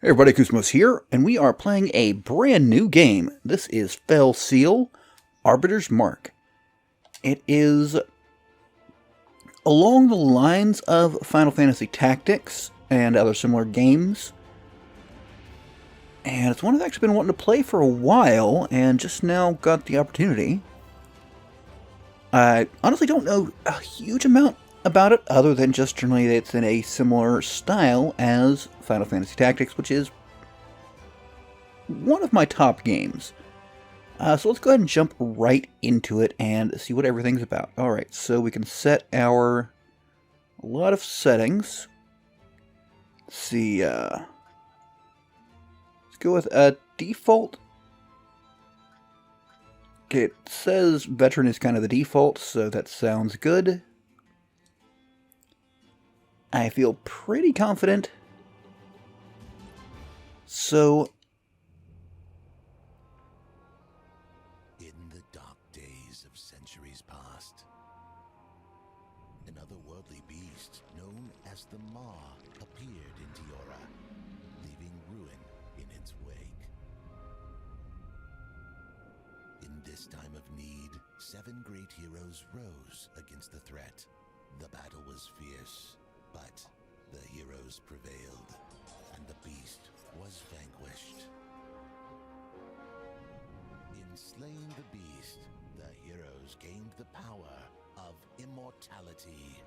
Hey everybody, Koosemose here, and we are playing a brand new game. This is Fell Seal, Arbiter's Mark. It is along the lines of Final Fantasy Tactics and other similar games. And it's one I've actually been wanting to play for a while, and just now got the opportunity. I honestly don't know a huge amount about it, other than just generally that it's in a similar style as Final Fantasy Tactics, which is one of my top games. So let's go ahead and jump right into it and see what everything's about. Alright, so we can set a lot of settings. Let's see, let's go with a default. Okay, it says veteran is kind of the default, so that sounds good. I feel pretty confident. So centuries past, an otherworldly beast known as the Mar appeared in Tiora, leaving ruin in its wake. In this time of need, 7 great heroes rose against the threat. The battle was fierce, but the heroes prevailed, and the beast was vanquished. In slaying the beast, the heroes gained the power of immortality.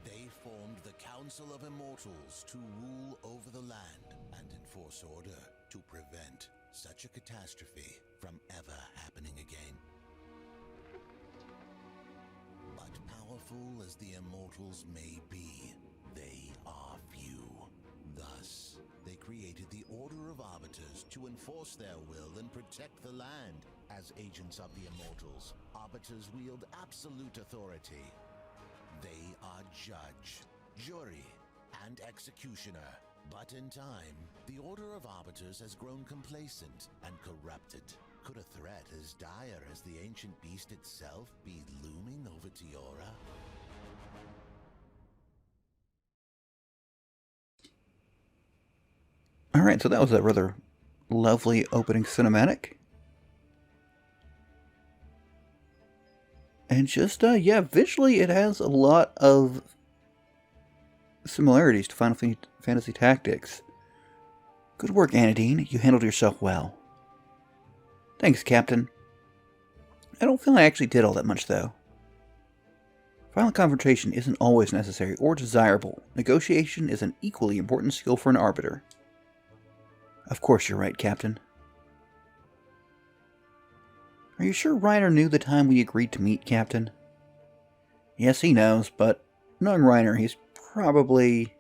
They formed the Council of Immortals to rule over the land and enforce order to prevent such a catastrophe from ever happening again. But powerful as the Immortals may be, they are few. Thus, they created the Order of Arbiters to enforce their will and protect the land. As agents of the Immortals, Arbiters wield absolute authority. They are judge, jury, and executioner. But in time, the Order of Arbiters has grown complacent and corrupted. Could a threat as dire as the ancient beast itself be looming over Tiora? alright, so that was a rather lovely opening cinematic. And just, yeah, visually it has a lot of similarities to Final Fantasy Tactics. Good work, Anadine. You handled yourself well. Thanks, Captain. I don't feel I actually did all that much, though. Violent confrontation isn't always necessary or desirable. Negotiation is an equally important skill for an Arbiter. Of course you're right, Captain. Are you sure Reiner knew the time we agreed to meet, Captain? Yes, he knows, but knowing Reiner, he's probably...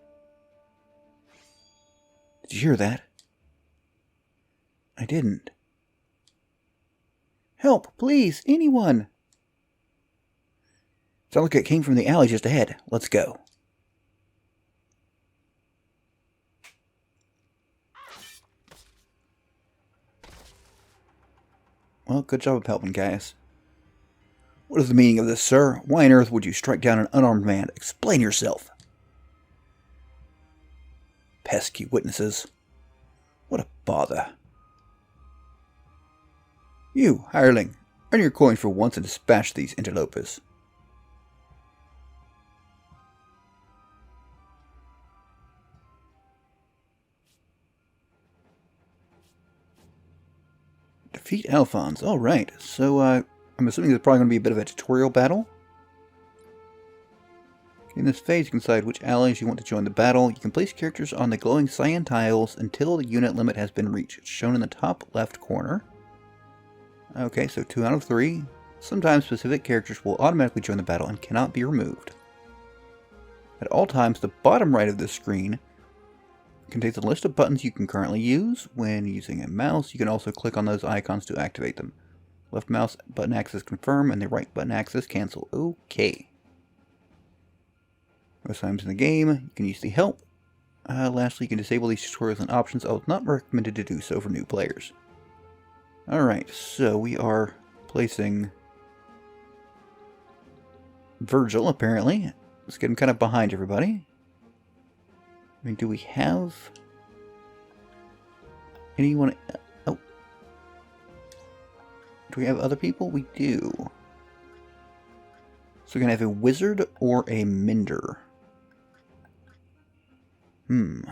Did you hear that? I didn't. Help, please, anyone! Sounds like it came from the alley just ahead. Let's go. Well, good job of helping, guys. What is the meaning of this, sir? Why on earth would you strike down an unarmed man? Explain yourself. Pesky witnesses. What a bother. You, hireling, earn your coin for once and dispatch these interlopers. Defeat Alphonse. Alright, so I'm assuming there's probably going to be a bit of a tutorial battle. In this phase, you can decide which allies you want to join the battle. You can place characters on the glowing cyan tiles until the unit limit has been reached. It's shown in the top left corner. Okay, so 2 out of 3. Sometimes specific characters will automatically join the battle and cannot be removed. At all times, the bottom right of this screen contains a list of buttons you can currently use. When using a mouse, you can also click on those icons to activate them. Left mouse button access confirm, and the right button access cancel. Okay. Most times in the game, you can use the help. Lastly, you can disable these tutorials and options, although it's not recommended to do so for new players. Alright, so we are placing Virgil, apparently. Let's get him kind of behind everybody. I mean, do we have... Anyone? Oh. Do we have other people? We do. So we're going to have a wizard or a mender. You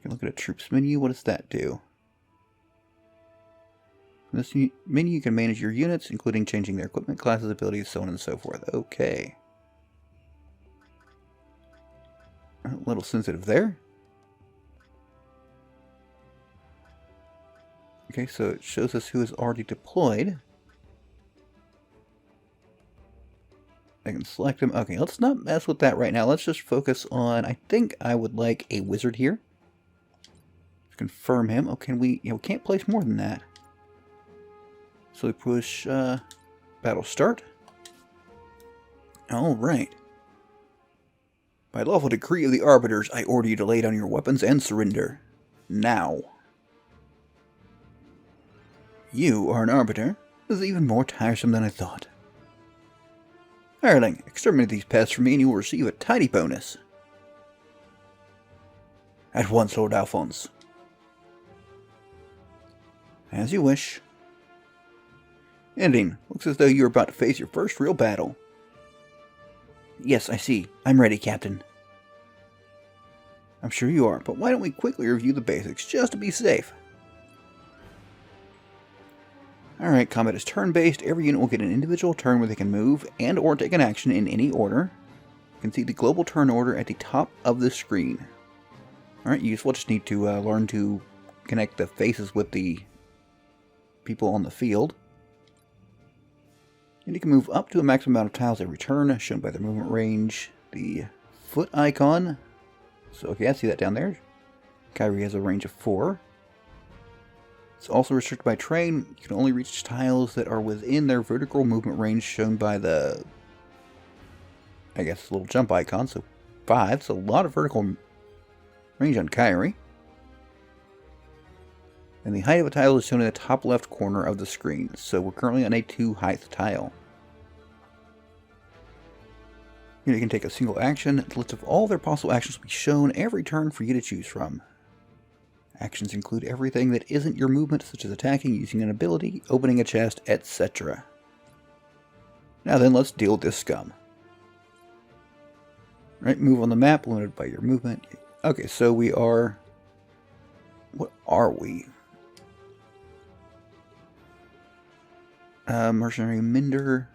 can look at a troops menu. What does that do? In this menu, you can manage your units, including changing their equipment, classes, abilities, so on and so forth. Okay. A little sensitive there. Okay, so it shows us who is already deployed. I can select them. Okay, let's not mess with that right now. Let's just focus on, I think I would like a wizard here. Confirm him. Oh, can we, we can't place more than that. So we push battle start. Alright. By lawful decree of the Arbiters, I order you to lay down your weapons and surrender. Now. You are an Arbiter. This is even more tiresome than I thought. Hireling, exterminate these pests for me and you will receive a tidy bonus. At once, Lord Alphonse. As you wish. Ending. Looks as though you are about to face your first real battle. Yes, I see. I'm ready, Captain. I'm sure you are, but why don't we quickly review the basics, just to be safe? Alright, combat is turn-based. Every unit will get an individual turn where they can move and or take an action in any order. You can see the global turn order at the top of the screen. Alright, you just need to learn to connect the faces with the people on the field. And you can move up to a maximum amount of tiles every turn, shown by their movement range. The foot icon. So, okay, I see that down there. Kyrie has a range of 4. It's also restricted by terrain. You can only reach tiles that are within their vertical movement range, shown by the, I guess, little jump icon. So 5. It's a lot of vertical range on Kyrie. And the height of a tile is shown in the top left corner of the screen. So we're currently on a 2 height tile. You can take a single action. The list of all their possible actions will be shown every turn for you to choose from. Actions include everything that isn't your movement, such as attacking, using an ability, opening a chest, etc. Now then, let's deal with this scum. Right, move on the map, limited by your movement. Okay, so we are... What are we? Mercenary Mender.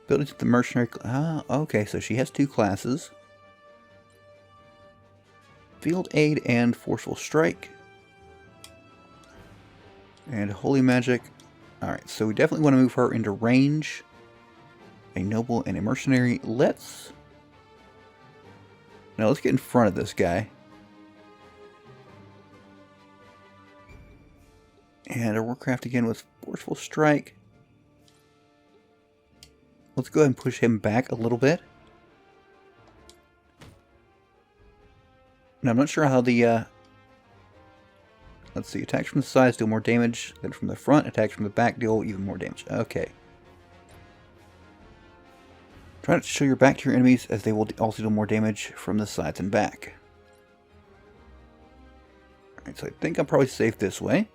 Abilities of the Mercenary... okay, so she has 2 classes. Field Aid and Forceful Strike. And Holy Magic. Alright, so we definitely want to move her into range. A Noble and a Mercenary. Now let's get in front of this guy. And a Warcraft again with Forceful Strike. Let's go ahead and push him back a little bit. Now, I'm not sure how the, let's see, attacks from the sides deal more damage than from the front. Attacks from the back deal even more damage. Okay. Try not to show your back to your enemies, as they will also deal more damage from the sides and back. Alright, so I think I'm probably safe this way.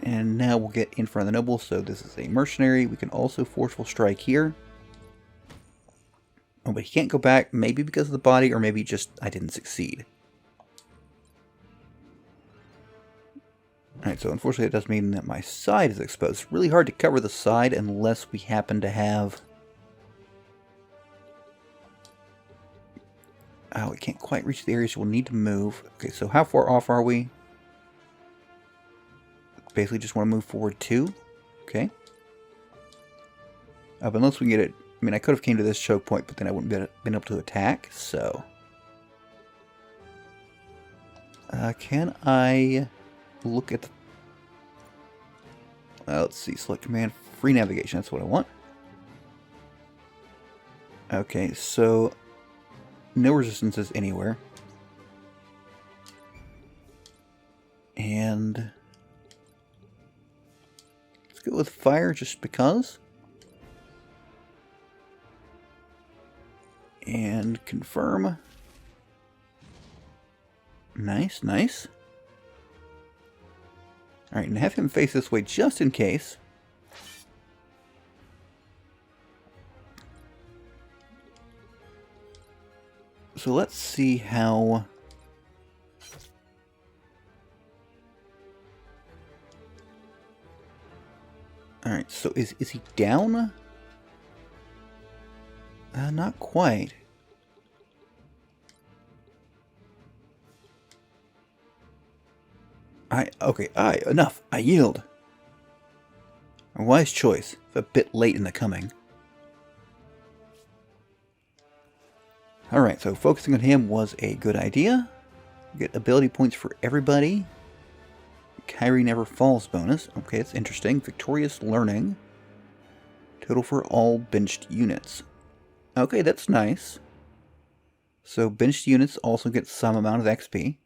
And now we'll get in front of the noble, so this is a mercenary. We can also Forceful Strike here. Oh, but he can't go back, maybe because of the body, or maybe just I didn't succeed. Alright, so unfortunately it does mean that my side is exposed. It's really hard to cover the side unless we happen to have... Oh, we can't quite reach the area, so we'll need to move. Okay, so how far off are we? Basically just want to move forward 2. Okay. But unless we get it... I mean, I could have came to this choke point, but then I wouldn't have been able to attack, so... can I look at the... let's see, select command, free navigation, that's what I want. Okay, so... no resistances anywhere. And... let's go with fire, just because. And confirm. Nice, nice. Alright, and have him face this way just in case. So let's see how... Alright, so is he down? Not quite. Enough. I yield. A wise choice, a bit late in the coming. Alright, so focusing on him was a good idea. Get ability points for everybody. Kyrie never falls bonus. Okay, that's interesting. Victorious learning. Total for all benched units. Okay, that's nice. So benched units also get some amount of XP.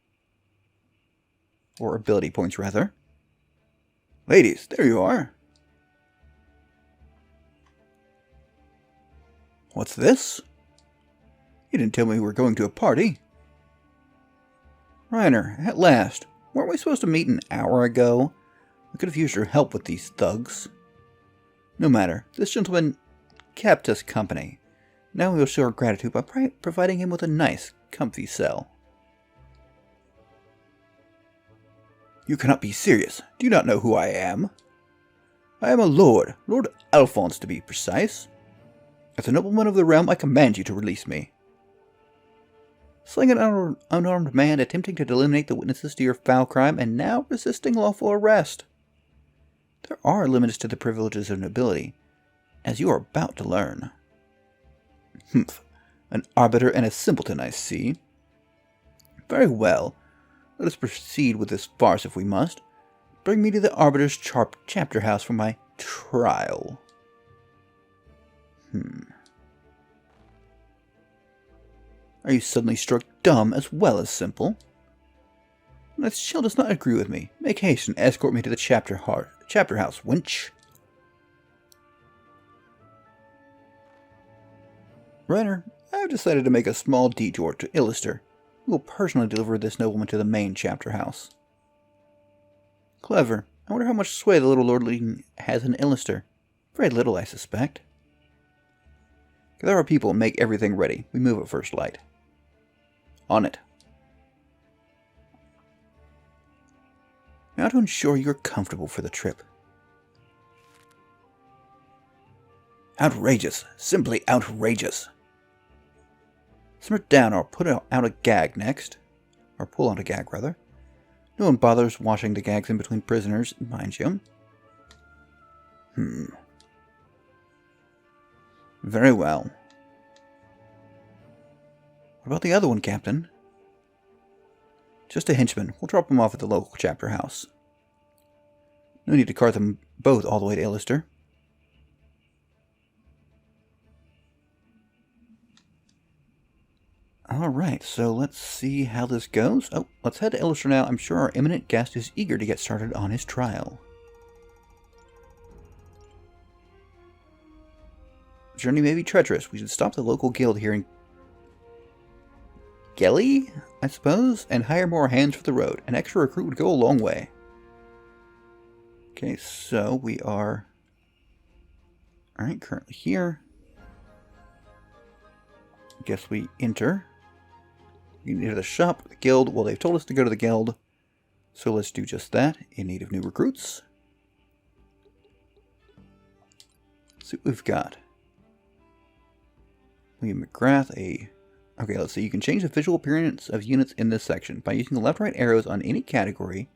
Or ability points, rather. Ladies, there you are. What's this? You didn't tell me we were going to a party. Reiner, at last. Weren't we supposed to meet an hour ago? I could have used your help with these thugs. No matter. This gentleman kept us company. Now we will show our gratitude by providing him with a nice, comfy cell. You cannot be serious. Do you not know who I am? I am a lord. Lord Alphonse, to be precise. As a nobleman of the realm, I command you to release me. Slaying an unarmed man, attempting to eliminate the witnesses to your foul crime, and now resisting lawful arrest. There are limits to the privileges of nobility, as you are about to learn. Humph. An arbiter and a simpleton, I see. Very well. Let us proceed with this farce if we must. Bring me to the Arbiter's chapter house for my trial. Are you suddenly struck dumb as well as simple? This chill does not agree with me. Make haste and escort me to the chapter house, wench. Reiner, I have decided to make a small detour to Illister. We will personally deliver this nobleman to the main chapter house. Clever. I wonder how much sway the little lordling has in Illister. Very little, I suspect. Gather our people and make everything ready. We move at first light. On it. Now to ensure you're comfortable for the trip. Outrageous. Simply outrageous. Simmer down or put out a gag next. Or pull out a gag, rather. No one bothers washing the gags in between prisoners, mind you. Very well. What about the other one, Captain? Just a henchman. We'll drop him off at the local chapter house. No need to cart them both all the way to Illister. Alright, so let's see how this goes. Oh, let's head to Illister now. I'm sure our eminent guest is eager to get started on his trial. The journey may be treacherous. We should stop the local guild here in Gelly, I suppose, and hire more hands for the road. An extra recruit would go a long way. Okay, so we are... Alright, currently here. Guess we enter. You can enter the shop, the guild. Well, they've told us to go to the guild. So let's do just that. In need of new recruits. Let's see what we've got. William McGrath, Okay, let's see. You can change the visual appearance of units in this section. By using the left-right arrows on any category,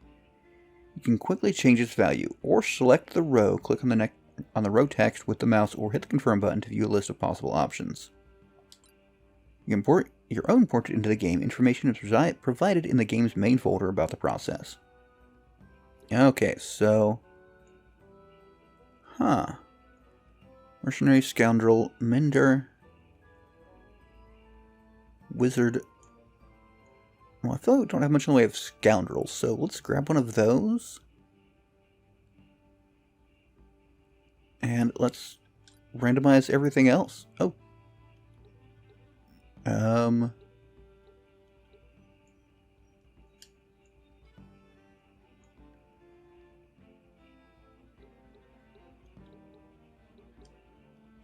you can quickly change its value. Or select the row, click on the row text with the mouse, or hit the confirm button to view a list of possible options. You import your own portrait into the game. Information is provided in the game's main folder about the process. Okay, so... Mercenary, Scoundrel, Mender... Wizard. Well, I feel like we don't have much in the way of scoundrels, so let's grab one of those. And let's randomize everything else. Oh. Um...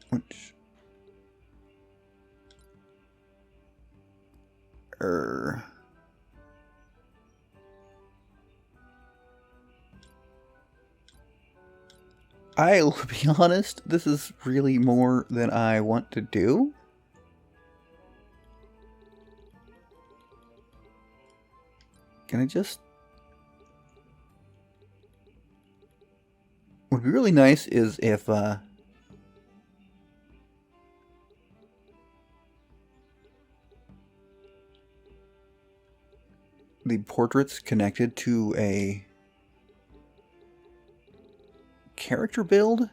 Which... I'll be honest, this is really more than I want to do. Can I just... What would be really nice is if, the portrait's connected to a character build.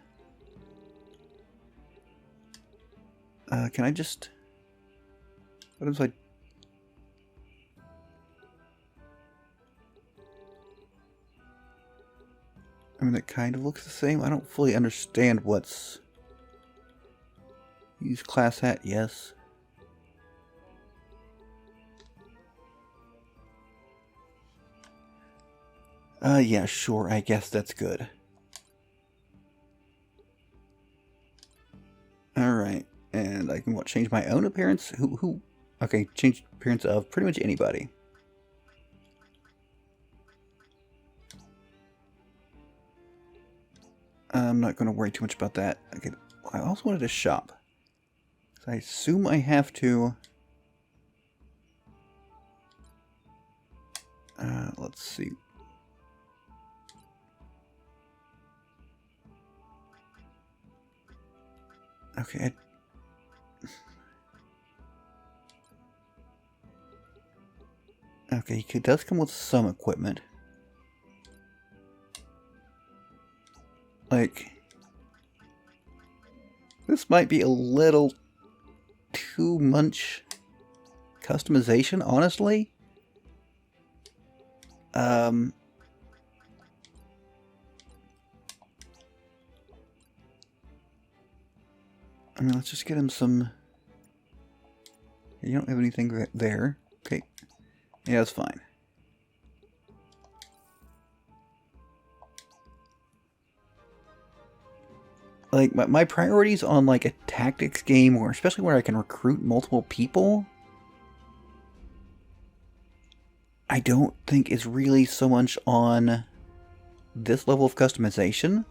Can I just... What if I... I mean, it kind of looks the same. I don't fully understand what's... Use class hat, yes. Yeah, sure, I guess that's good. Alright, and I can, what, change my own appearance? Okay, change appearance of pretty much anybody. I'm not going to worry too much about that. Okay, I also wanted to shop. So I assume I have to... let's see. Okay. Okay, it does come with some equipment. Like, this might be a little too much customization, honestly. I mean, let's just get him some... You don't have anything there. Okay. Yeah, that's fine. Like, my priorities on, like, a tactics game, or especially where I can recruit multiple people, I don't think is really so much on this level of customization.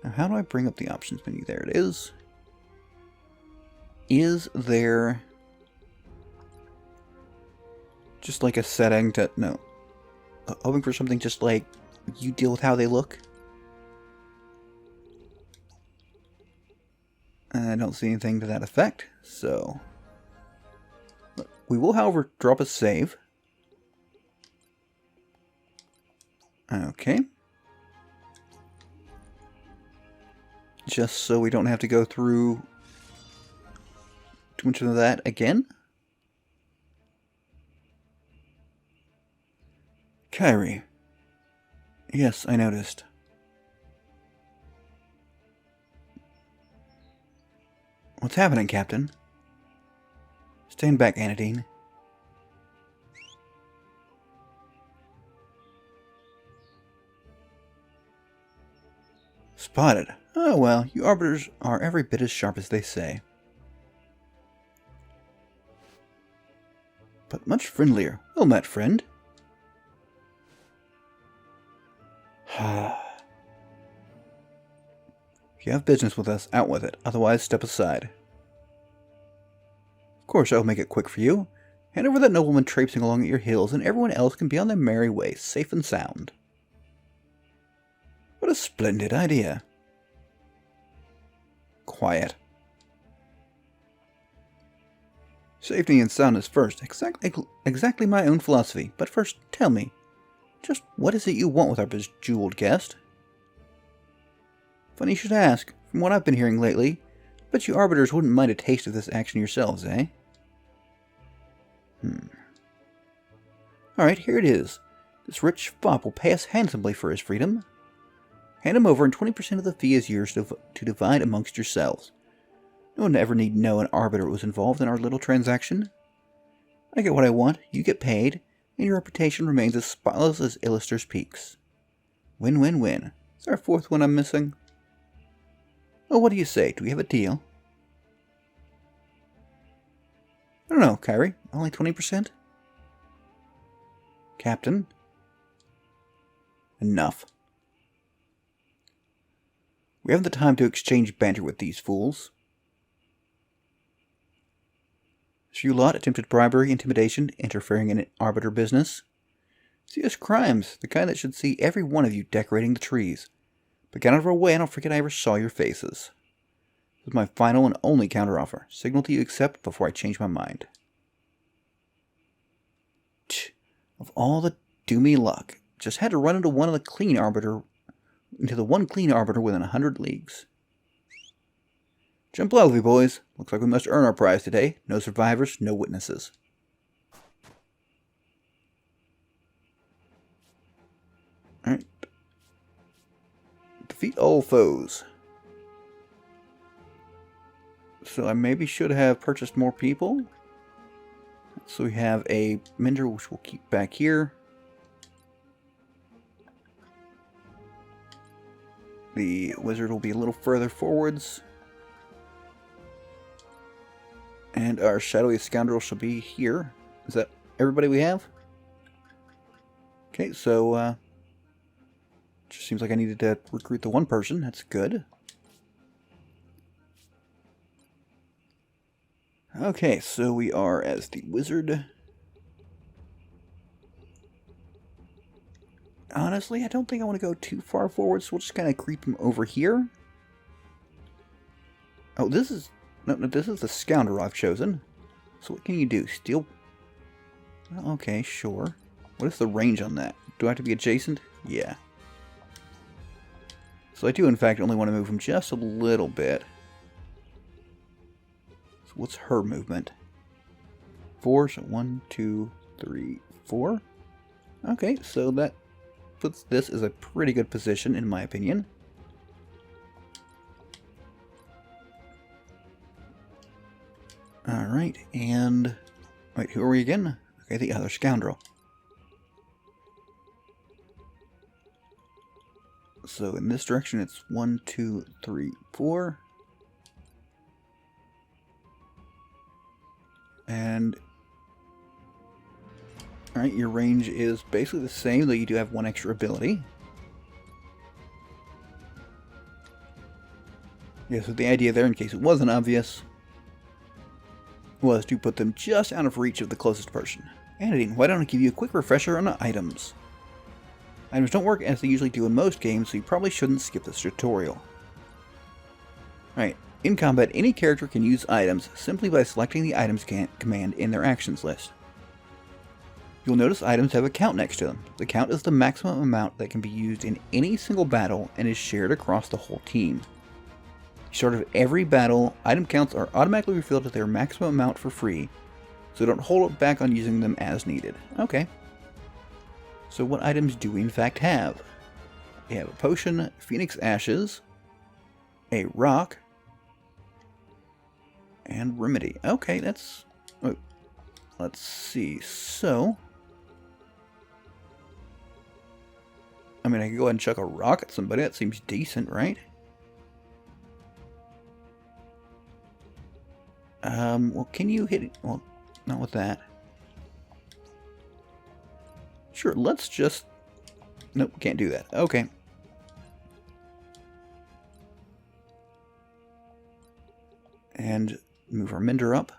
Now, how do I bring up the options menu? There it is. Is there just like a setting to... No. Hoping for something just like you deal with how they look? I don't see anything to that effect, so... We will, however, drop a save. Okay. Just so we don't have to go through too much of that again. Kyrie. Yes, I noticed. What's happening, Captain? Stand back, Anadine. Spotted. Oh well, you Arbiters are every bit as sharp as they say. But much friendlier. Well met, friend. If you have business with us, out with it. Otherwise, step aside. Of course, I'll make it quick for you. Hand over that nobleman traipsing along at your heels, and everyone else can be on their merry way, safe and sound. What a splendid idea. Quiet. Safety and soundness first. Exactly my own philosophy. But first, tell me, just what is it you want with our bejeweled guest? Funny you should ask. From what I've been hearing lately, bet you Arbiters wouldn't mind a taste of this action yourselves, eh? Alright, here it is. This rich fop will pay us handsomely for his freedom. Hand him over, and 20% of the fee is yours to divide amongst yourselves. No one ever need know an Arbiter was involved in our little transaction. I get what I want, you get paid, and your reputation remains as spotless as Illuster's peaks. Win-win-win. Is there a fourth one I'm missing? Oh, what do you say? Do we have a deal? I don't know, Kyrie. Only 20%? Captain? Enough. We haven't the time to exchange banter with these fools. So you lot attempted bribery, intimidation, interfering in Arbiter business. Serious crimes, the kind that should see every one of you decorating the trees. But get out of our way and I'll forget I ever saw your faces. This is my final and only counteroffer. Signal to you accept before I change my mind. Of all the doomy luck, just had to run into the one clean arbiter within 100 leagues. Jump lively, boys. Looks like we must earn our prize today. No survivors, no witnesses. Alright. Defeat all foes. So I maybe should have purchased more people. So we have a Mender, which we'll keep back here. The wizard will be a little further forwards. And our shadowy scoundrel shall be here. Is that everybody we have? Okay, so just seems like I needed to recruit the one person. That's good. Okay, so we are as the wizard. Honestly, I don't think I want to go too far forward, so we'll just kind of creep him over here. Oh, this is... No, this is the scoundrel I've chosen. So what can you do? Steal... Well, okay, sure. What is the range on that? Do I have to be adjacent? Yeah. So I do, in fact, only want to move him just a little bit. So what's her movement? 4, so 1, 2, 3, 4. Okay, so that puts this as a pretty good position, in my opinion. Alright, and... Wait, who are we again? Okay, the other scoundrel. So in this direction it's 1, 2, 3, 4. And... Alright, your range is basically the same, though you do have one extra ability. Yeah, so the idea there, in case it wasn't obvious, was to put them just out of reach of the closest person. And why don't I give you a quick refresher on the items? Items don't work as they usually do in most games, so you probably shouldn't skip this tutorial. Alright, in combat, any character can use items simply by selecting the items command in their actions list. You'll notice items have a count next to them. The count is the maximum amount that can be used in any single battle and is shared across the whole team. At the start of every battle, item counts are automatically refilled to their maximum amount for free, so don't hold it back on using them as needed. Okay. So what items do we in fact have? We have a potion, Phoenix Ashes, a rock, and remedy. Okay, that's... Oh, let's see. So... I mean, I could go ahead and chuck a rock at somebody. That seems decent, right? Well, can you hit it? Well, not with that. Sure, let's just... Nope, can't do that. Okay. And move our Mender up.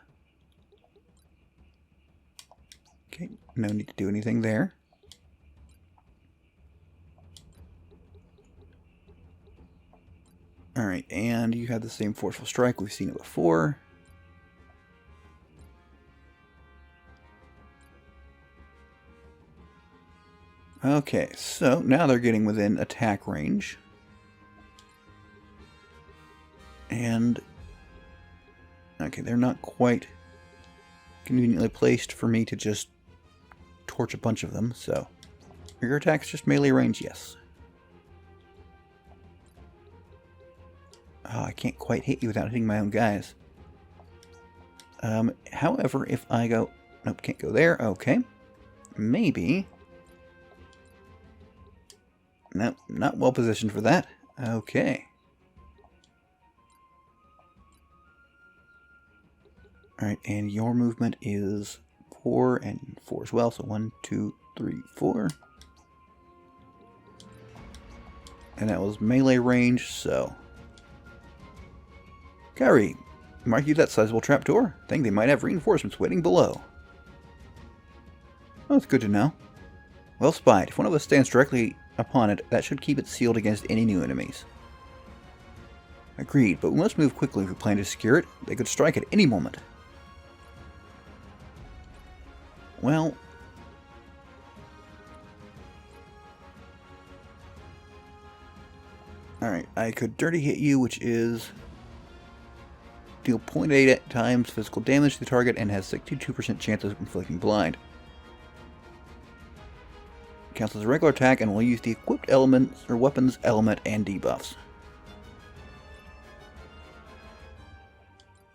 Okay, no need to do anything there. Alright, and you have the same Forceful Strike. We've seen it before. Okay, so now they're getting within attack range. And... Okay, they're not quite conveniently placed for me to just torch a bunch of them, so... Are your attacks just melee range? Yes. Oh, I can't quite hit you without hitting my own guys. However, if I go... Nope, can't go there. Okay. Maybe. Nope, not well positioned for that. Okay. Alright, and your movement is 4 and 4 as well. So 1, 2, 3, 4. And that was melee range, so. Kyrie, mark you that sizable trapdoor. Think they might have reinforcements waiting below. Well, that's good to know. Well spied. If one of us stands directly upon it, that should keep it sealed against any new enemies. Agreed, but we must move quickly if we plan to secure it. They could strike at any moment. Well, alright, I could dirty hit you, which is deal 0.8 times physical damage to the target and has 62% chance of inflicting blind. Counts as a regular attack and will use the equipped elements or weapons element and debuffs.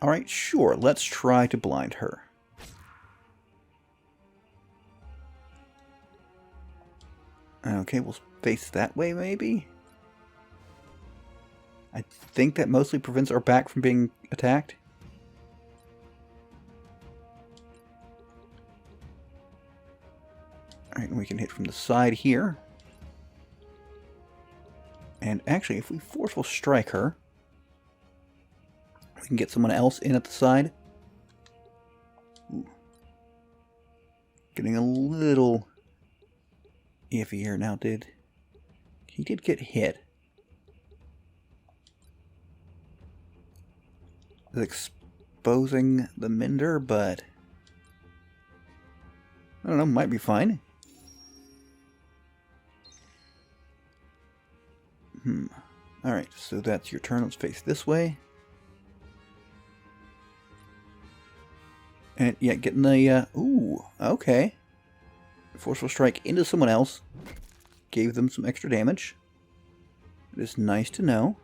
Alright, sure, let's try to blind her. Okay, we'll face that way maybe? I think that mostly prevents our back from being attacked. Alright, and we can hit from the side here. And actually, if we forceful strike her, we can get someone else in at the side. Ooh. Getting a little iffy here now, he did get hit. Exposing the Minder, but I don't know, might be fine. Alright, so that's your turn. Let's face this way. And yeah, getting the ooh, okay. Forceful strike into someone else. Gave them some extra damage. It is nice to know.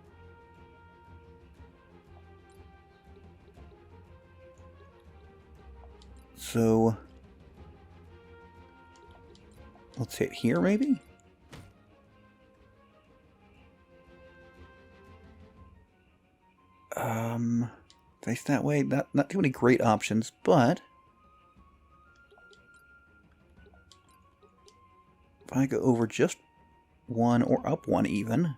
So let's hit here maybe? Face that way, not too many great options, but if I go over just one or up one even,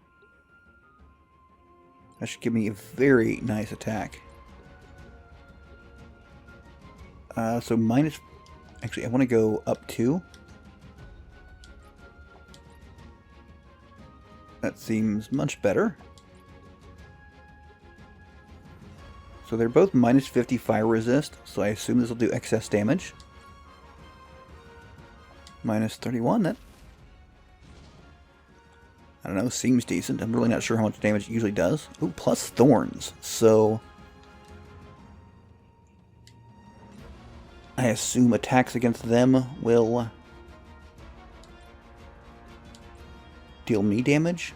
that should give me a very nice attack. So minus, actually I want to go up 2. That seems much better. So they're both minus 50 fire resist, so I assume this will do excess damage. Minus 31, that, I don't know, seems decent. I'm really not sure how much damage it usually does. Ooh, plus thorns, so I assume attacks against them will deal me damage.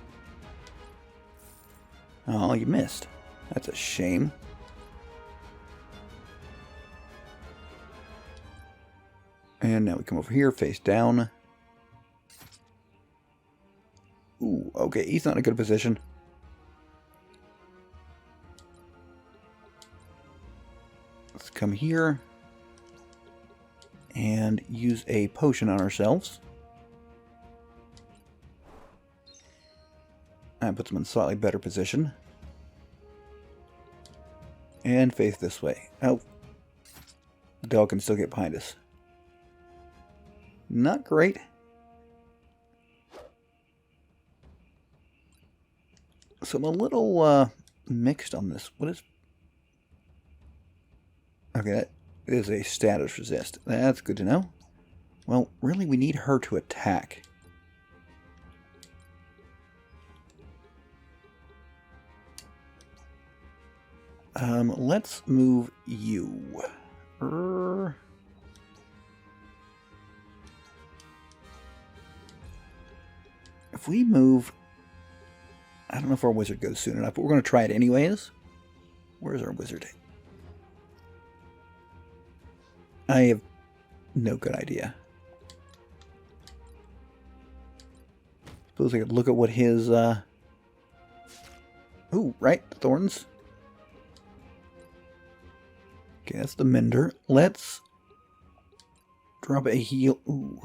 Oh, you missed. That's a shame. And now we come over here, face down. Ooh, okay, he's not in a good position. Let's come here and use a potion on ourselves. That puts him in a slightly better position. And face this way. Oh, the dog can still get behind us. Not great. So I'm a little mixed on this. What is... Okay, that is a status resist. That's good to know. Well, really we need her to attack. Let's move you. If we move... I don't know if our wizard goes soon enough, but we're going to try it anyways. Where's our wizard? I have no good idea. Suppose I could look at what his, ooh, right, thorns. Okay, that's the mender. Let's drop a heal. Ooh.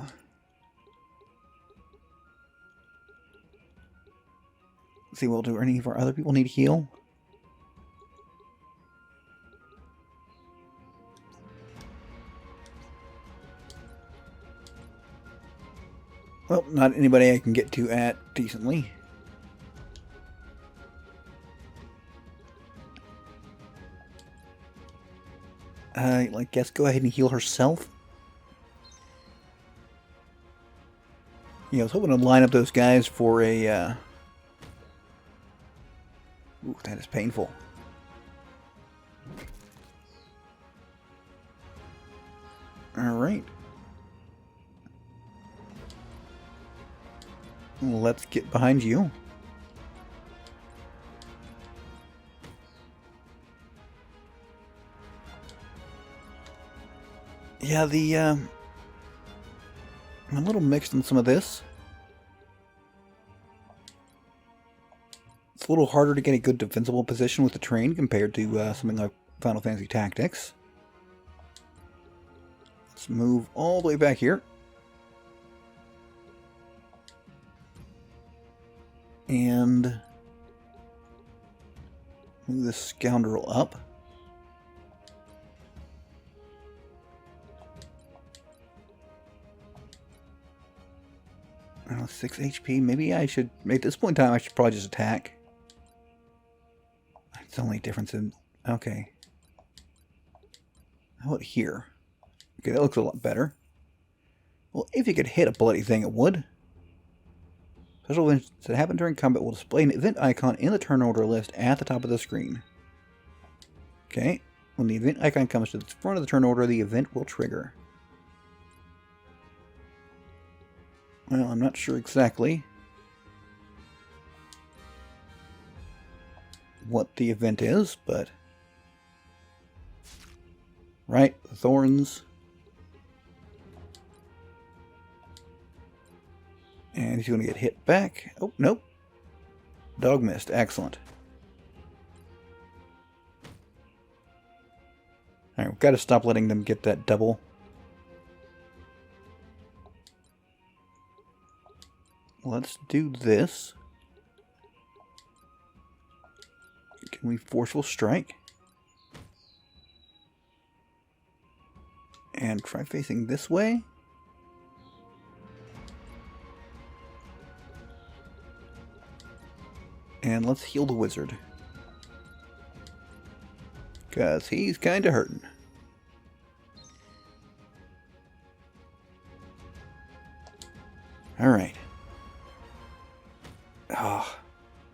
Let's see, well, do any of our other people need heal? Well, not anybody I can get to at decently. I guess go ahead and heal herself. Yeah, I was hoping to line up those guys for a, ooh, that is painful. Alright. Let's get behind you. Yeah, I'm a little mixed on some of this. It's a little harder to get a good defensible position with the train compared to something like Final Fantasy Tactics. Let's move all the way back here. And move this scoundrel up. Oh, 6 HP. Maybe I should, at this point in time, I should probably just attack. It's only a difference in, okay. How about here? Okay, that looks a lot better. Well, if you could hit a bloody thing, it would. Special events that happen during combat will display an event icon in the turn order list at the top of the screen. Okay, when the event icon comes to the front of the turn order, the event will trigger. Well, I'm not sure exactly what the event is, but... Right, the thorns. And he's going to get hit back. Oh, nope. Dog missed. Excellent. Alright, we've got to stop letting them get that double. Let's do this. Can we forceful strike? And try facing this way. And let's heal the wizard. Because he's kind of hurting. Alright. Oh,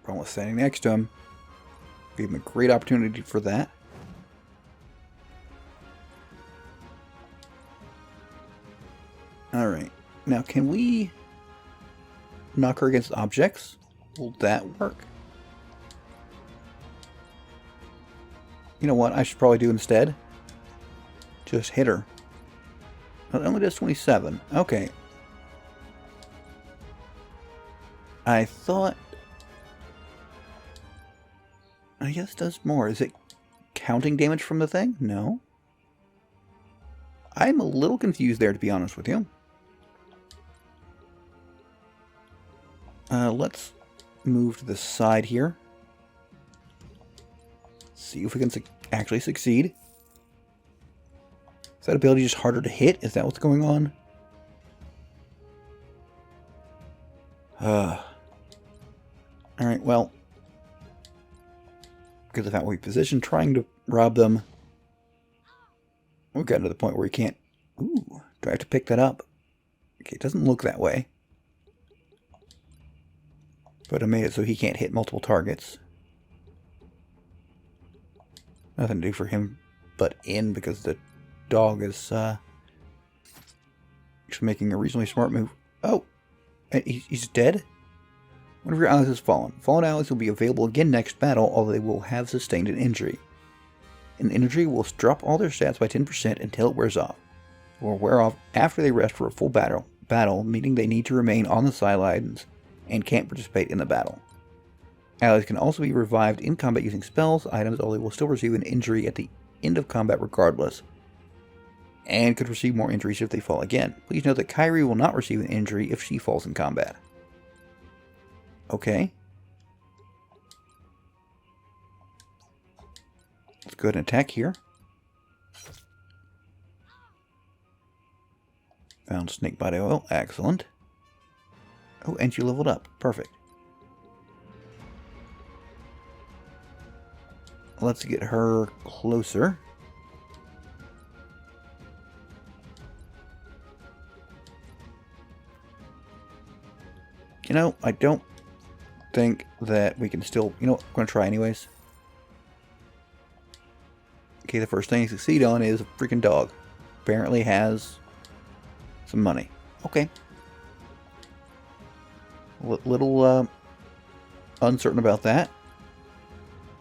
problem with standing next to him. Gave him a great opportunity for that. Alright. Now, can we knock her against objects? Will that work? You know what I should probably do instead? Just hit her. It only does 27. Okay. I thought... I guess it does more. Is it counting damage from the thing? No. I'm a little confused there, to be honest with you. Let's move to the side here. See if we can actually succeed. Is that ability just harder to hit? Is that what's going on? Alright, well. Because of how we position, trying to rob them. We've gotten to the point where we can't... Ooh, do I have to pick that up? Okay, it doesn't look that way. But I made it so he can't hit multiple targets. Nothing to do for him but in, because the dog is actually making a reasonably smart move. Oh! He's dead? One of your allies has fallen. Fallen allies will be available again next battle, although they will have sustained an injury. An injury will drop all their stats by 10% until it wears off. or wear off after they rest for a full battle, meaning they need to remain on the sidelines and can't participate in the battle. Allies can also be revived in combat using spells, items, although they will still receive an injury at the end of combat regardless, and could receive more injuries if they fall again. Please note that Kyrie will not receive an injury if she falls in combat. Okay. Let's go ahead and attack here. Found snake body oil. Excellent. Oh, and she leveled up. Perfect. Let's get her closer. You know, I don't think that we can still... You know what? I'm going to try anyways. Okay, the first thing you succeed on is a freaking dog. Apparently has some money. Okay. Little uncertain about that.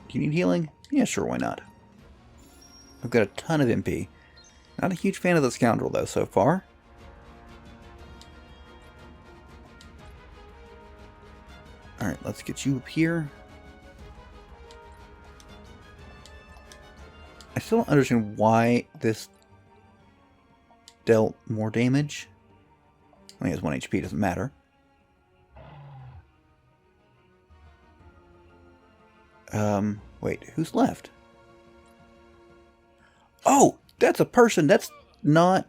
Do you need healing? Yeah, sure, why not? I've got a ton of MP. Not a huge fan of the scoundrel, though, so far. Alright, let's get you up here. I still don't understand why this dealt more damage. Only has 1 HP, doesn't matter. Wait, who's left? Oh, that's a person. That's not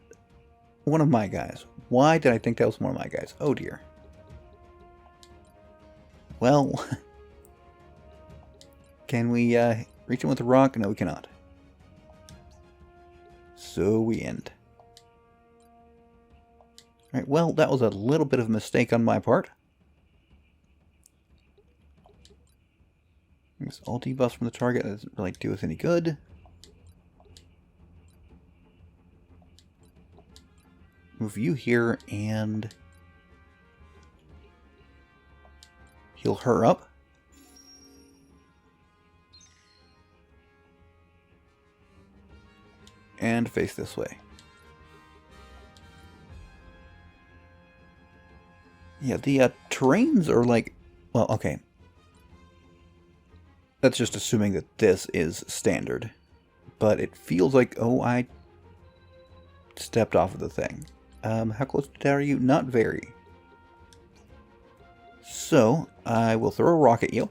one of my guys. Why did I think that was one of my guys? Oh dear. Well, can we reach him with a rock? No, we cannot. So we end. Alright, well, that was a little bit of a mistake on my part. This all debuffs from the target doesn't really do us any good. Move you here and heal her up. And face this way. Yeah, the terrains are like... Well, okay. That's just assuming that this is standard. But it feels like, oh, I stepped off of the thing. How close to that are you? Not very. So, I will throw a rock at you.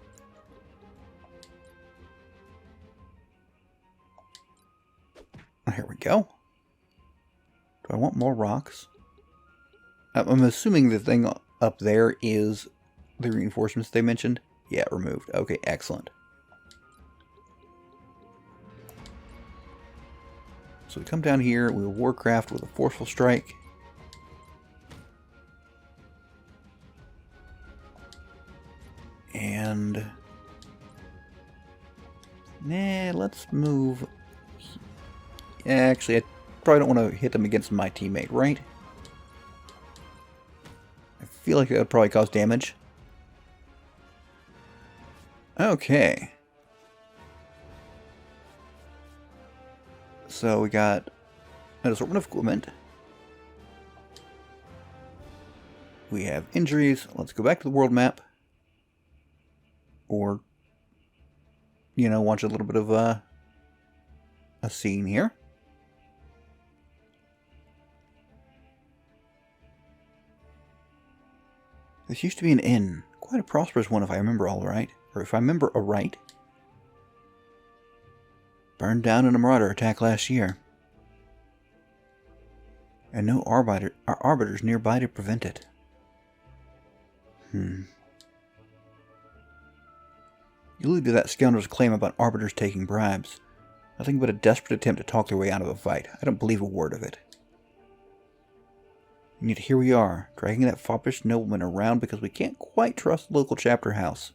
Here we go. Do I want more rocks? I'm assuming the thing up there is the reinforcements they mentioned. Yeah, removed. Okay, excellent. So we come down here, we Warcraft with a Forceful Strike. And... Nah, let's move... Actually, I probably don't want to hit them against my teammate, right? I feel like that would probably cause damage. Okay. So we got an assortment of equipment. We have injuries. Let's go back to the world map. Or, you know, watch a little bit of a scene here. This used to be an inn. Quite a prosperous one if I remember all right. Or if I remember aright. Burned down in a marauder attack last year. And no arbiters nearby to prevent it. You allude to that scoundrel's claim about arbiters taking bribes. Nothing but a desperate attempt to talk their way out of a fight. I don't believe a word of it. And yet here we are, dragging that foppish nobleman around because we can't quite trust the local chapter house.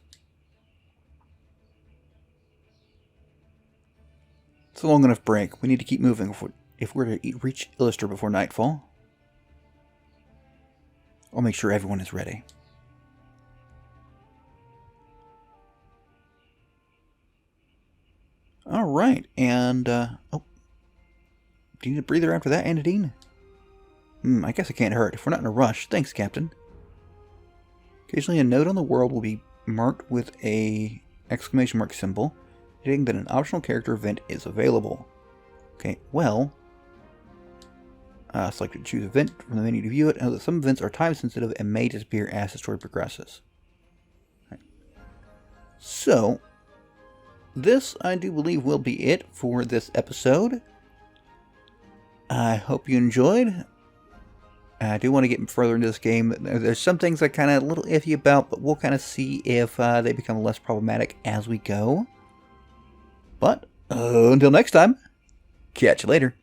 It's a long enough break. We need to keep moving if we're to reach Illuster before nightfall. I'll make sure everyone is ready. Alright, and, oh. Do you need a breather after that, Anadine? I guess it can't hurt. If we're not in a rush, thanks, Captain. Occasionally a note on the world will be marked with a exclamation mark symbol, indicating that an optional character event is available. Okay, well, select to choose event from the menu to view it. Know that some events are time sensitive and may disappear as the story progresses. Right. So, this, I do believe, will be it for this episode. I hope you enjoyed. I do want to get further into this game. There's some things I'm kind of a little iffy about, but we'll kind of see if they become less problematic as we go. But, until next time, catch you later.